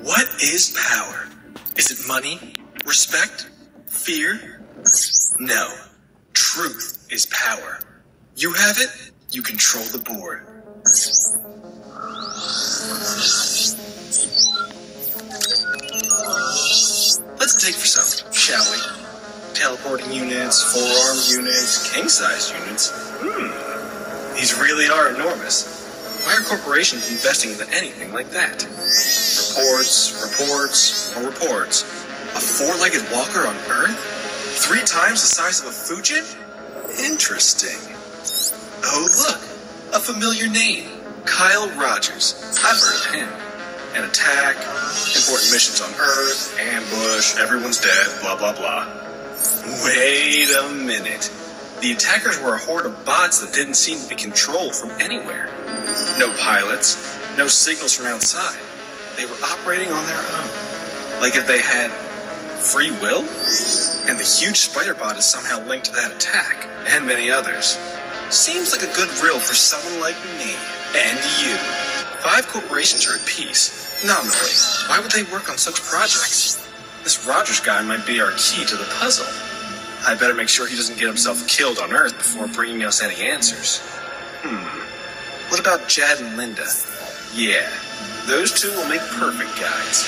What is power? Is it money? Respect? Fear? No. Truth is power. You have it, you control the board. Let's dig for something, shall we? Teleporting units, forearm units, king-size units. These really are enormous. Why are corporations investing into anything like that? Reports, more reports. A four-legged walker on Earth? 3 times the size of a Fujin? Interesting. Oh, look, a familiar name. Kyle Rogers. I've heard of him. An attack, important missions on Earth, ambush, everyone's dead, blah, blah, blah. Wait a minute. The attackers were a horde of bots that didn't seem to be controlled from anywhere. No pilots, no signals from outside. They were operating on their own. Like if they had free will? And the huge spider bot is somehow linked to that attack, and many others. Seems like a good riddle for someone like me, and you. 5 corporations are at peace. Nominally. Why would they work on such projects? This Rogers guy might be our key to the puzzle. I better make sure he doesn't get himself killed on Earth before bringing us any answers. What about Jad and Linda? Yeah, those 2 will make perfect guides,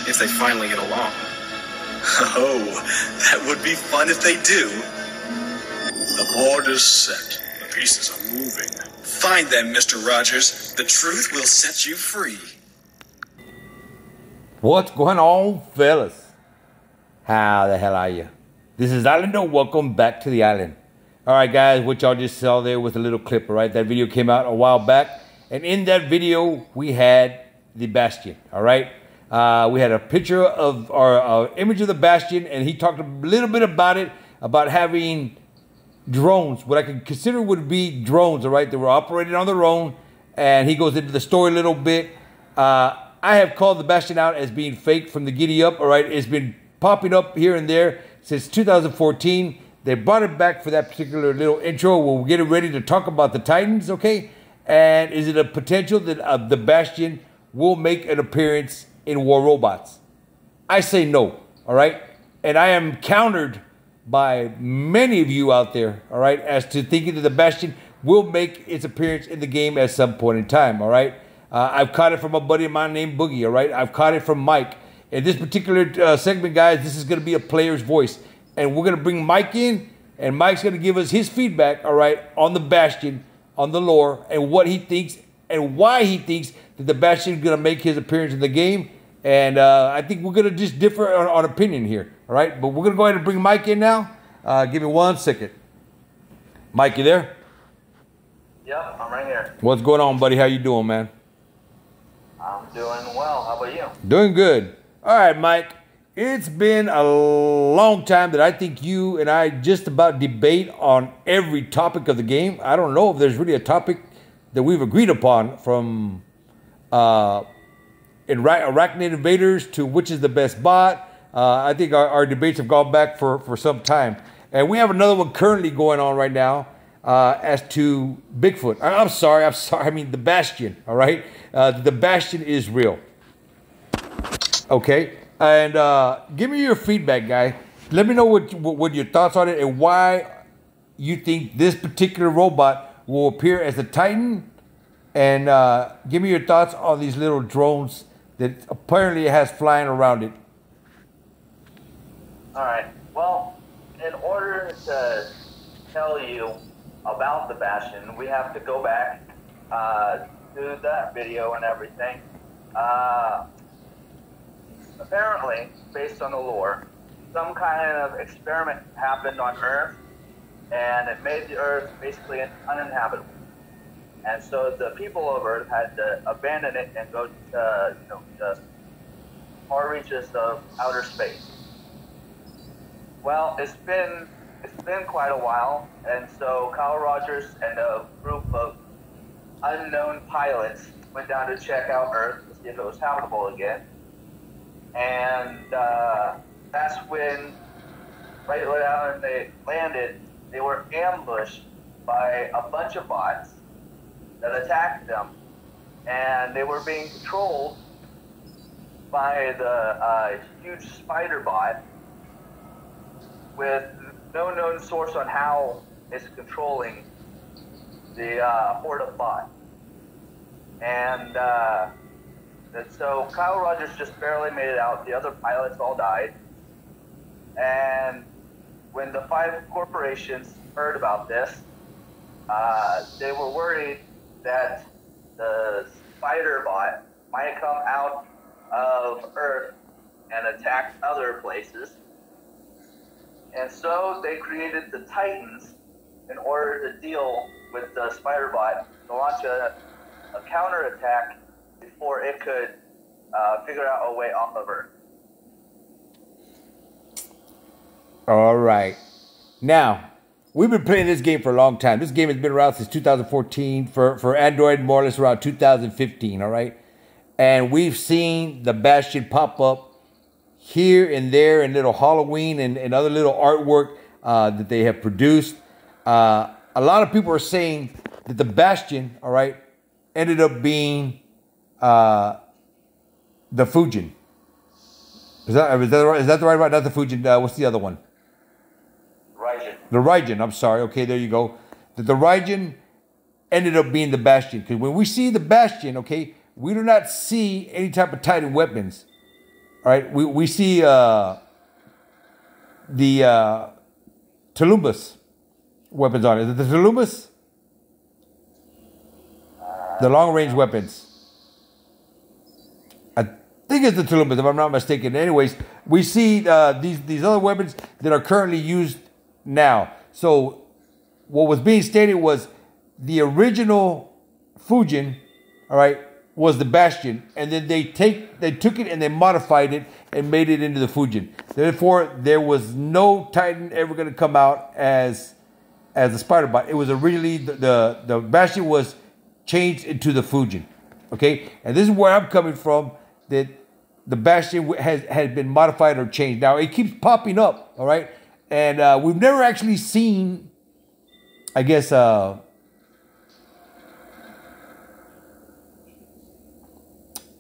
if they finally get along. Oh, that would be fun if they do. The board is set. The pieces are moving. Find them, Mr. Rogers. The truth will set you free. What's going on, fellas? How the hell are you? This is Islander. Welcome back to the island. All right, guys, what y'all just saw there was a little clip, all right? That video came out a while back. And in that video, we had the Bastion, all right? We had a picture of, or image of the Bastion, and he talked a little bit about it, about having drones, what I could consider would be drones, all right? They were operating on their own, and he goes into the story a little bit. I have called the Bastion out as being fake from the giddy up, all right? It's been popping up here and there since 2014. They brought it back for that particular little intro. We'll get it ready to talk about the Titans, okay? And is it a potential that the Bastion will make an appearance in War Robots? I say no, all right? And I am countered by many of you out there, all right, as to thinking that the Bastion will make its appearance in the game at some point in time, all right? I've caught it from a buddy of mine named Boogie, all right? I've caught it from Mike. In this particular segment, guys, this is going to be a player's voice. And we're going to bring Mike in, and Mike's going to give us his feedback, all right, on the Bastion, on the lore, and what he thinks and why he thinks that the Bastion is going to make his appearance in the game. And I think we're going to just differ on opinion here, all right? But we're going to go ahead and bring Mike in now. Give me 1 second. Mike, you there? Yep, I'm right here. What's going on, buddy? How you doing, man? I'm doing well. How about you? Doing good. All right, Mike. It's been a long time that I think you and I just about debate on every topic of the game. I don't know if there's really a topic that we've agreed upon, from arachnid invaders to which is the best bot. I think our debates have gone back for some time. And we have another one currently going on right now as to Bigfoot. I'm sorry. I mean, the Bastion, all right? The Bastion is real. Okay? And give me your feedback, guy. Let me know what your thoughts on it and why you think this particular robot will appear as a Titan. And give me your thoughts on these little drones that apparently it has flying around it. All right. Well, in order to tell you about the Bastion, we have to go back to that video and everything. Apparently, based on the lore, some kind of experiment happened on Earth, and it made the Earth basically uninhabitable. And so the people of Earth had to abandon it and go to, the far reaches of outer space. Well, it's been quite a while, and so Kyle Rogers and a group of unknown pilots went down to check out Earth to see if it was habitable again. And that's when, right when they landed, they were ambushed by a bunch of bots that attacked them. And they were being controlled by the huge spider bot with no known source on how it's controlling the horde of bot. And so Kyle Rogers just barely made it out. The other pilots all died. And when the 5 corporations heard about this, they were worried that the spider bot might come out of Earth and attack other places. And so they created the Titans in order to deal with the spider bot, to launch a counterattack before it could figure out a way off of Earth. All right. Now, we've been playing this game for a long time. This game has been around since 2014. For Android, more or less around 2015, all right? And we've seen the Bastion pop up here and there in little Halloween and other little artwork that they have produced. A lot of people are saying that the Bastion, all right, ended up being the Fujin. Is that the right one? Not the Fujin. What's the other one? The Raijin, I'm sorry. Okay, there you go. The Raijin ended up being the Bastion. Because when we see the Bastion, okay, we do not see any type of Titan weapons. All right, we see the Tulumbas weapons on it. Is it the Tulumbas? The long-range weapons. I think it's the Tulumbas, if I'm not mistaken. Anyways, we see these other weapons that are currently used now. So what was being stated was the original Fujin, all right, was the Bastion, and then they took it and they modified it and made it into the Fujin. Therefore, there was no Titan ever going to come out as a spider bot. It was originally the Bastion was changed into the Fujin. Okay, and this is where I'm coming from, that the Bastion has been modified or changed. Now it keeps popping up, all right. And we've never actually seen, I guess,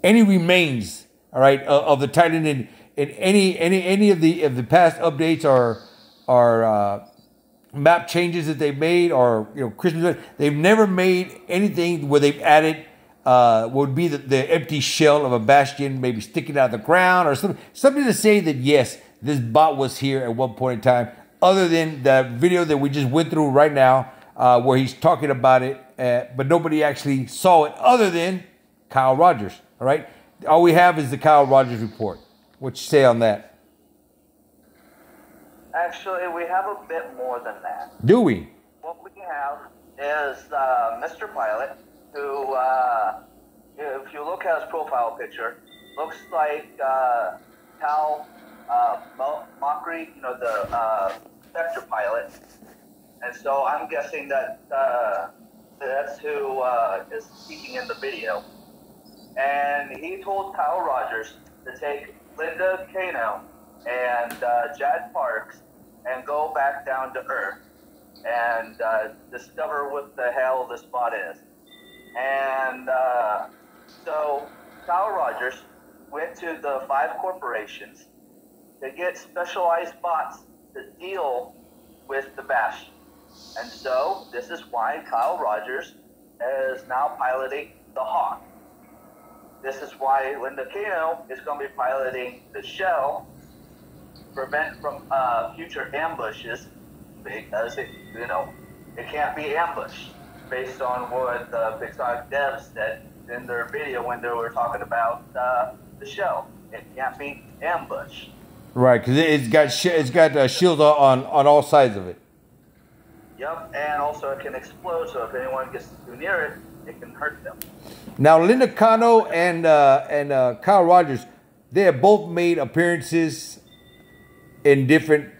any remains, all right, of the Titan in any of the past updates or map changes that they've made, or Christmas. They've never made anything where they've added what would be the empty shell of a Bastion, maybe sticking out of the ground or something to say that yes, this bot was here at one point in time, other than the video that we just went through right now, where he's talking about it, but nobody actually saw it other than Kyle Rogers, all right? All we have is the Kyle Rogers report. What you say on that? Actually, we have a bit more than that. Do we? What we have is Mr. Pilot, who, if you look at his profile picture, looks like Cal Mockery, the Spectre pilot. And so I'm guessing that that's who is speaking in the video. And he told Kyle Rogers to take Linda Kano and Jad Parks and go back down to Earth and discover what the hell this bot is. And so Kyle Rogers went to the 5 corporations to get specialized bots to deal with the Bastion. And so this is why Kyle Rogers is now piloting the Hawk. This is why Linda Kano is going to be piloting the Shell, prevent from future ambushes, because it can't be ambushed, based on what the Pixar devs said in their video when they were talking about the Shell. It can't be ambushed. Right, because it's got shields on all sides of it. Yep, and also it can explode, so if anyone gets too near it, it can hurt them. Now, Linda Kano and Kyle Rogers, they have both made appearances in different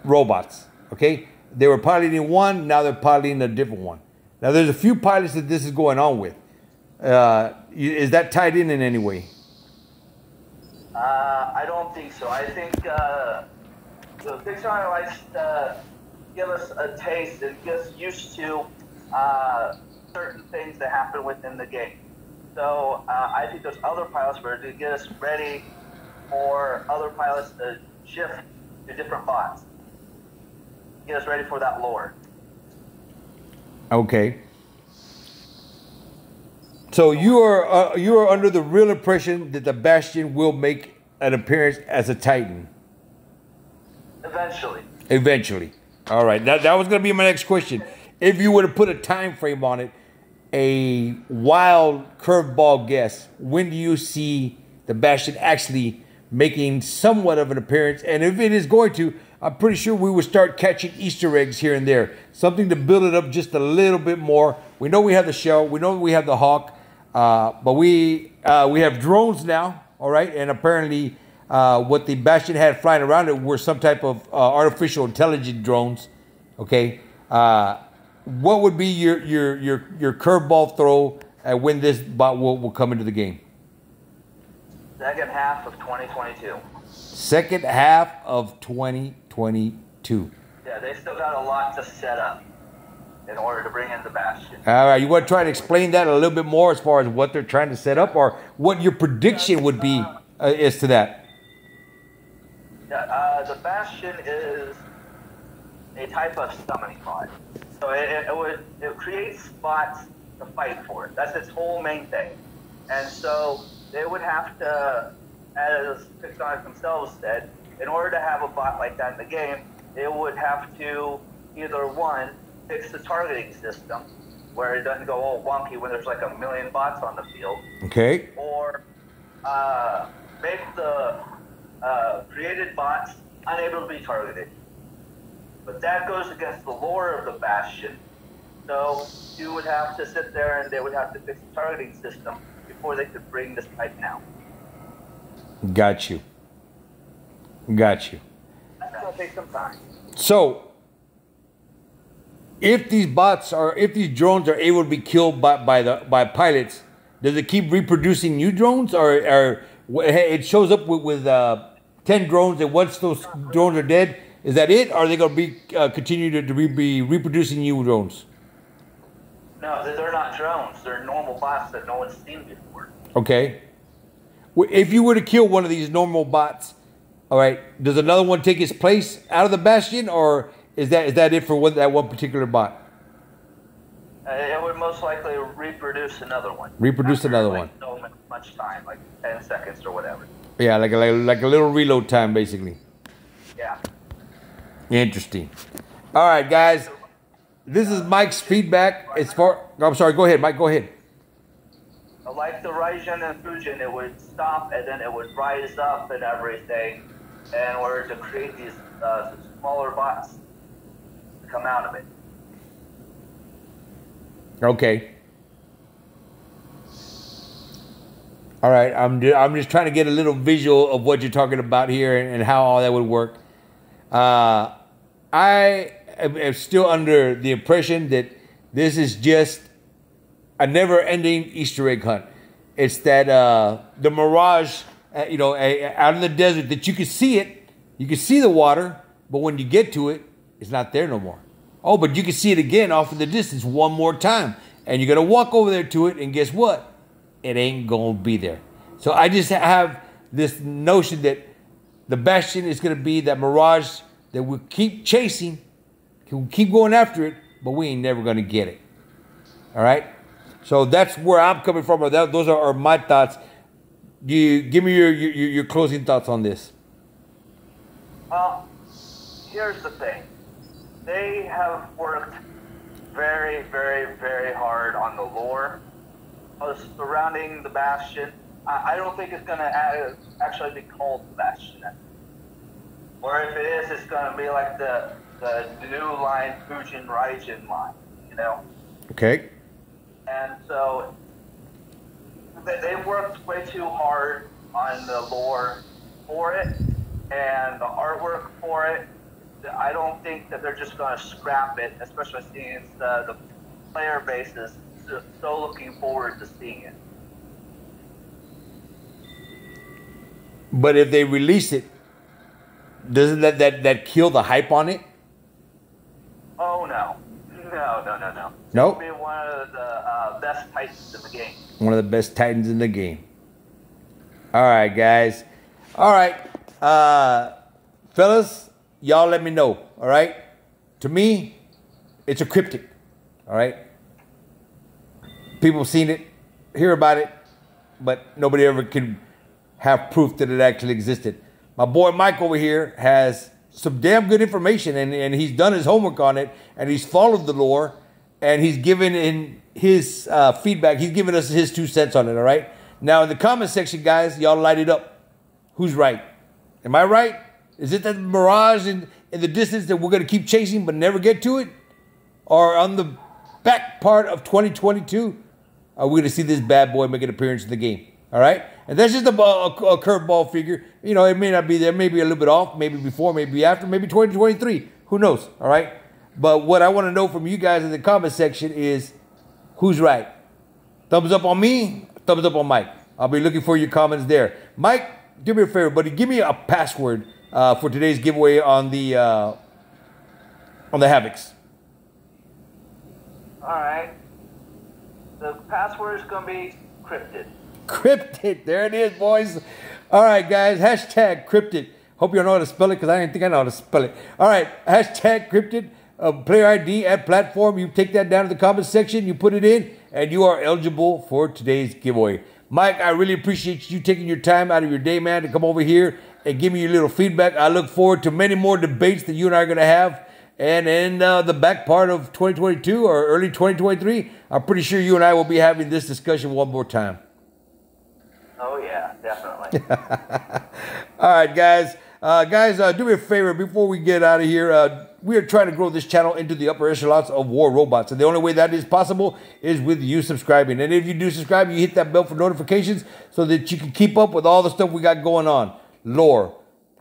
robots. Okay, they were piloting one, now they're piloting a different one. Now, there's a few pilots that this is going on with. Is that tied in any way? I don't think so. I think the Pixar likes to give us a taste and get us used to certain things that happen within the game. So I think those other pilots were to get us ready for other pilots to shift to different bots. Get us ready for that lore. Okay. So you are under the real impression that the Bastion will make an appearance as a Titan. Eventually. Eventually. All right. That was going to be my next question. If you were to put a time frame on it, a wild curveball guess, when do you see the Bastion actually making somewhat of an appearance? And if it is going to, I'm pretty sure we will start catching Easter eggs here and there. Something to build it up just a little bit more. We know we have the shell. We know we have the Hawk. But we have drones now, all right? And apparently what the Bastion had flying around it were some type of artificial intelligent drones, okay? What would be your curveball throw at when this bot will come into the game? Second half of 2022. Second half of 2022. Yeah, they still got a lot to set up in order to bring in the Bastion. All right, you want to try to explain that a little bit more as far as what they're trying to set up, or what your prediction would be as to that? Yeah, the Bastion is a type of summoning bot. So it creates bots to fight for it. That's its whole main thing. And so they would have to, as Pixonic themselves said, in order to have a bot like that in the game, they would have to either one, fix the targeting system where it doesn't go all wonky when there's like a million bots on the field. Okay. Or make the created bots unable to be targeted. But that goes against the lore of the Bastion. So you would have to sit there and they would have to fix the targeting system before they could bring this Titan out. Got you. Got you. That's going to take some time. So, if these drones are able to be killed by pilots, does it keep reproducing new drones, or it shows up with 10 drones, and once those drones are dead, is that it? Or are they going to be continue to be reproducing new drones? No, they're not drones. They're normal bots that no one's seen before. Okay. If you were to kill one of these normal bots, all right, does another one take its place out of the Bastion, or is that it for that one particular bot? It would most likely reproduce another one. Reproduce another one. So much time, like 10 seconds or whatever. Yeah, like a little reload time, basically. Yeah. Interesting. All right, guys. This is Mike's feedback. I'm sorry. Go ahead, Mike. Go ahead. Like the Raijin and Fujin, it would stop and then it would rise up and everything in order to create these smaller bots to come out of it. Okay. All right. I'm just trying to get a little visual of what you're talking about here and how all that would work. I am still under the impression that this is just a never-ending Easter egg hunt. It's that the mirage, out in the desert, that you can see it, you can see the water, but when you get to it, it's not there no more. Oh, but you can see it again off in the distance one more time, and you're gonna walk over there to it, and guess what? It ain't gonna be there. So I just have this notion that the Bastion is gonna be that mirage that we'll keep chasing, we'll keep going after it, but we ain't never gonna get it. All right? So that's where I'm coming from. Those are my thoughts. Give me your closing thoughts on this. Here's the thing. They have worked very, very, very hard on the lore surrounding the Bastion. I don't think it's going to actually be called the Bastion. Or if it is, it's going to be like the new line, Fujin Raijin line, Okay. And so they worked way too hard on the lore for it and the artwork for it. I don't think that they're just going to scrap it, especially seeing the player base is so looking forward to seeing it. But if they release it, doesn't that kill the hype on it? Oh, no. No. No? It'll be one of the best Titans in the game. One of the best Titans in the game. All right, guys. All right. Fellas, y'all let me know. All right. To me, it's a cryptid. All right. People have seen it, hear about it, but nobody ever can have proof that it actually existed. My boy Mike over here has some damn good information, and he's done his homework on it, and he's followed the lore, and he's given in his feedback. He's given us his 2 cents on it, all right? Now, in the comment section, guys, y'all light it up. Who's right? Am I right? Is it that mirage in the distance that we're going to keep chasing but never get to it? Or on the back part of 2022, are we going to see this bad boy make an appearance in the game? All right? And that's just a curveball figure. You know, it may not be there. Maybe a little bit off. Maybe before, maybe after, maybe 2023. Who knows? All right? But what I want to know from you guys in the comment section is who's right? Thumbs up on me, thumbs up on Mike. I'll be looking for your comments there. Mike, do me a favor, buddy. Give me a password for today's giveaway on the Havocs. All right. The password is going to be cryptid. Cryptid. There it is, boys. All right, guys. Hashtag cryptid. Hope you know how to spell it because I didn't think I know how to spell it. All right. Hashtag cryptid. Player ID and platform. You take that down to the comment section. You put it in, and you are eligible for today's giveaway. Mike, I really appreciate you taking your time out of your day, man, to come over here and give me your little feedback. I look forward to many more debates that you and I are going to have. And in the back part of 2022 or early 2023, I'm pretty sure you and I will be having this discussion one more time. Oh, yeah, definitely. All right, guys. Do me a favor before we get out of here. We are trying to grow this channel into the upper echelons of war robots. And the only way that is possible is with you subscribing. And if you do subscribe, you hit that bell for notifications so that you can keep up with all the stuff we got going on. Lore,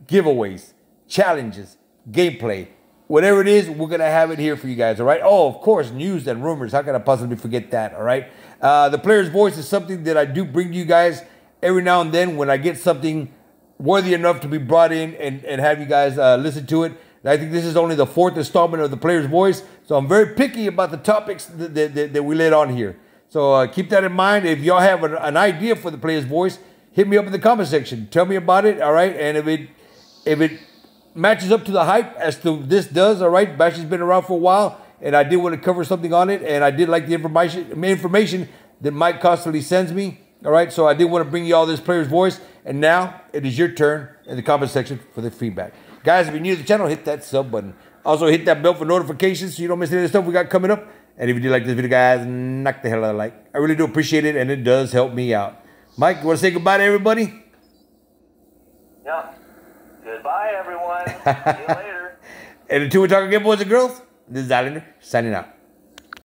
giveaways, challenges, gameplay. Whatever it is, we're going to have it here for you guys, all right? Oh, of course, news and rumors. How can I possibly forget that, all right? The player's voice is something that I do bring to you guys every now and then when I get something worthy enough to be brought in and have you guys listen to it. And I think this is only the 4th installment of the player's voice, so I'm very picky about the topics that we let on here. So keep that in mind. If y'all have an idea for the player's voice, hit me up in the comment section. Tell me about it, all right? And if it matches up to the hype as to this does, all right? Bastion's been around for a while, and I did want to cover something on it, and I did like the information that Mike constantly sends me, all right? So I did want to bring you all this player's voice, and now it is your turn in the comment section for the feedback. Guys, if you're new to the channel, hit that sub button. Also, hit that bell for notifications so you don't miss any of the stuff we got coming up. And if you did like this video, guys, knock the hell out of a like. I really do appreciate it, and it does help me out. Mike, you want to say goodbye to everybody? Yeah. Goodbye, everyone. See you later. And until we talk again, boys and girls, this is Islander signing out.